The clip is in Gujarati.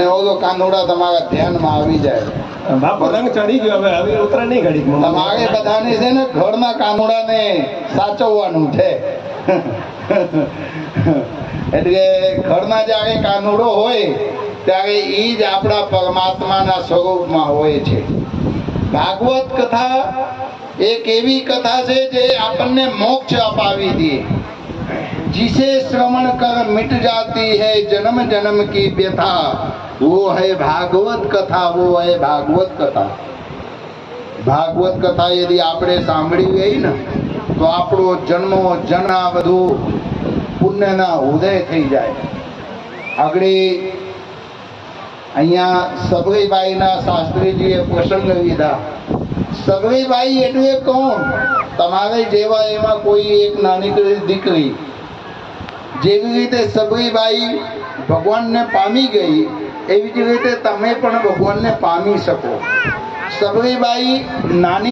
અને ઓલો કાનુડા તમારા ધ્યાનમાં આવી જાય બાપુ રંગ ચડી ગયો હવે ઉતરા નહીં ઘડી તમારે બધાને છે ને ઘરના કાનુડાને સાચવવાનું છે એટલે ઘરના જ્યારે કાનુડો હોય ત્યારે એ જ આપણા પરમાત્માના સ્વરૂપમાં હોય છે ભાગવત કથા એક એવી કથા છે જે આપણને મોક્ષ અપાવી દે जिसे श्रवण कर मिट जाती है जन्म जन्म की व्यथा वो है भागवत कथा वो है भागवत कथा भागवत कथा यदि આપણે સાંભળી ગઈ ને તો આપણો જન્મો જન્મ બધું પુણ્યના ઉદય થઈ જાય આગળ અહીંયા સગવીબાઈના શાસ્ત્રીજીએ પ્રસંગ લીધા સગવીબાઈ એટલે કોણ તમારે જેવા એમાં કોઈ એક નાની દીકરી જેવી રીતે સગવીબાઈ ભગવાનને પામી ગઈ એવી જ રીતે તમે પણ ભગવાનને પામી શકો સગવીબાઈ નાની